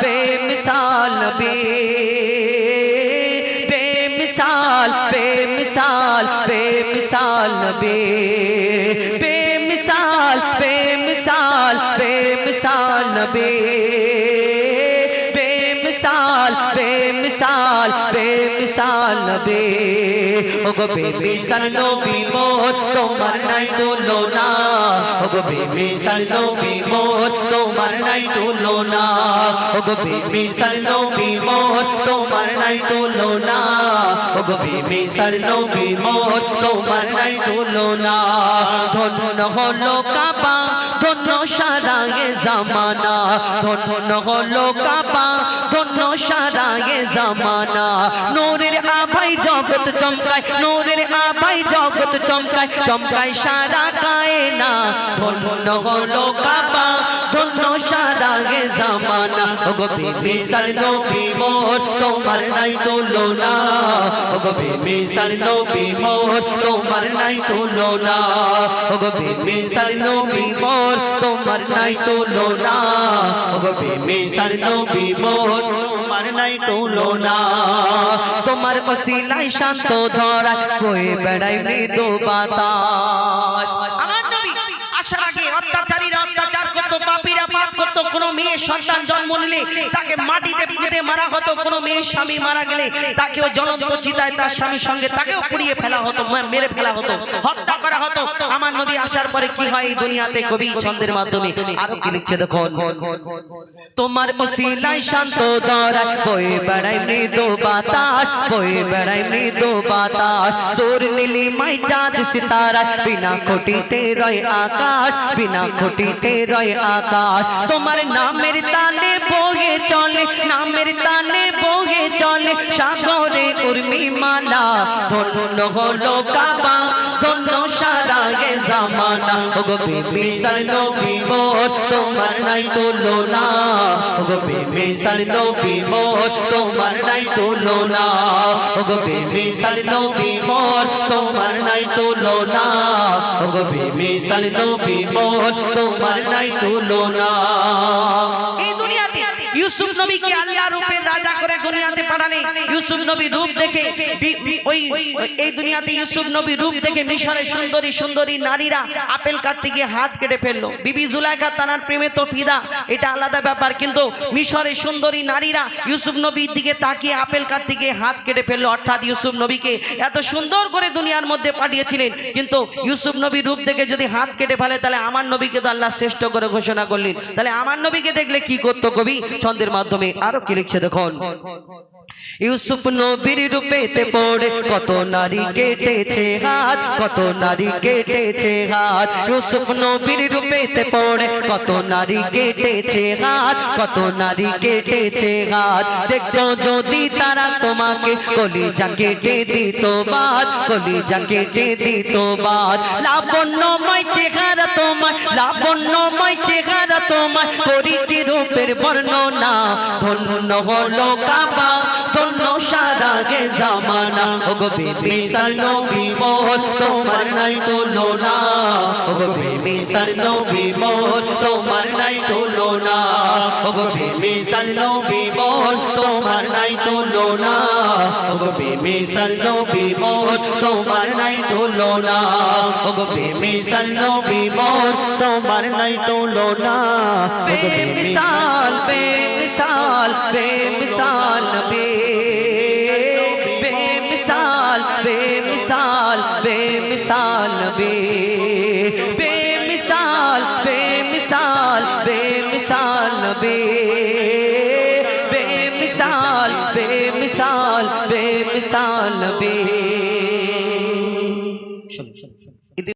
बेमिसाल नबी बेमिसाल बेमिसाल बेमिसाल नबी बेमिसाल बेमिसाल बेमिसाल नबी बेमिसाल बेमिसाल बेमिसाल नबी ओगो बेमिसाल नबी मोर तोमार নাই তুলনা ওগো বেমিসাল নবী মোর তোমার নাই তুলনা ওগো বেমিসাল নবী মোর তোমার নাই তুলনা ওগো বেমিসাল নবী মোর তোমার নাই তুলনা ধন্য হলো কাবা ধন্য সারা এ জামানা ধন্য হলো কাবা ধন্য সারা এ জামানা নূরের আভাই জগৎ চমকায় নূরের আভাই জগৎ চমকায় চমকায় সারা কায়না ধন্য হলো কাবা ধন্য সারা এ জামানা ওগো বেমিসাল নবী মোর তোমার নাই তুলনা ওগো বেমিসাল নবী মোর তোমার নাই তুলনা ওগো বেমিসাল নবী মোর তোমার নাই তুলনা ওগো বেমিসাল নবী মোর তোমার নাই তুলনা তোমার ওসিলায় শান্ত ধরা বয়ে বেড়াই মৃদু বাতাস আমার নবী আসার আগে অত্যাচারীরা অত্যাচার করতো পাপীরা পাপ করতো কোনো মেয়ে সন্তান জন্ম নিলে তাকে মাটিতে পুঁতে মারা হতো কোনো মেয়ের স্বামী মারা গেলে তাকেও জ্বলন্ত চিতায় তার স্বামীর সঙ্গে তাকেও পুড়িয়ে ফেলা হতো মেরে ফেলা হতো হত্যা করা হতো আমার নবী আসার পরে কি হয় এই দুনিয়াতে কবি ছন্দের মাধ্যমে আরো কি লিখছে দেখো তোমার ওসিলায় শান্ত ধরা বয়ে বেড়াই মৃদু বাতাস বয়ে বেড়াই মৃদু বাতাস তোর নীলিমায় চাঁদ সিতারা বিনা খুঁটিতে রয় আকাশ বিনা খুঁটিতে রয় আকাশ তোমার নামের তালে বয়ে চলে নামের তালে বয়ে চলে সাগরে উর্মি মালা ধন্য হলো কাবা ধন্য সারা এ জামানা ওগো বেমিসাল নবী মোর তোমার নাই তুলনা ওগো বেমিসাল নবী মোর তোমার নাই তুলনা ওগো বেমিসাল নবী মোর তোমার নাই তুলনা ওগো বেমিসাল নবী মোর তোমার নাই তুলনা এই দুনিয়াতে ইউসুফ নবীকে আল্লাহ রূপের রাজা করে দুনিয়াতে পাঠালে ইউসুফ নবী রূপ দেখে ওই এই দুনিয়াতে ইউসুফ নবী রূপ দেখে মিশরের সুন্দরী সুন্দরী নারীরা আপেল কাটতে গিয়ে হাত কেটে ফেললো বিবি জুলাইখা তার প্রেমে তো ফিদা এটা আলাদা ব্যাপার কিন্তু মিশরের সুন্দরী নারীরা ইউসুফ নবীর দিকে তাকিয়ে আপেল কাটতে গিয়ে হাত কেটে ফেললো অর্থাৎ ইউসুফ নবীকে এত সুন্দর করে দুনিয়ার মধ্যে পাঠিয়েছিলেন কিন্তু ইউসুফ নবী রূপ দেখে যদি হাত কেটে ফেলে তাহলে আমার নবীকে তো আল্লাহ শ্রেষ্ঠ করে ঘোষণা করলেন তাহলে আমার নবীকে দেখলে কি করতো কবি ছন্দের মাধ্যমে আরো কি লিখছে দেখুন ইউসুফ নবীর রূপেতে পড়ে কত নারী কেটেছে হাত কত নারী কেটেছে হাত ইউসুফ নবীর রূপেতে পড়ে কত নারী কেটেছে হাত কত নারী কেটেছে হাত দেখতো যদি তারা তোমাকে কলিজা কেটে দিত বাদ কলিজা কেটে দিত বাদ লাবণ্যময় চেহারা তোমার লাবণ্যময় চেহারা তোমার করিতে রূপের বর্ণনা ধন্য হলো কাবা ধন্য সারা গে জামানা ওগো বেমিসাল নবী মোর তোমার নাই তুলনা ওগো বেমিসাল নবী মোর তোমার নাই তুলনা ওগো বেমিসাল নবী মোর তোমার নাই তুলনা ওগো বেমিসাল নবী মোর তোমার নাই তুলনা ওগো বেমিসাল নবী মোর তোমার নাই তুলনা বেমিসাল বেমিসাল বেমিসাল নবী बेमिसाल बेमिसाल बेमिसाल नबी बेमिसाल बेमिसाल बेमिसाल नबी बेमिसाल बेमिसाल बेमिसाल नबी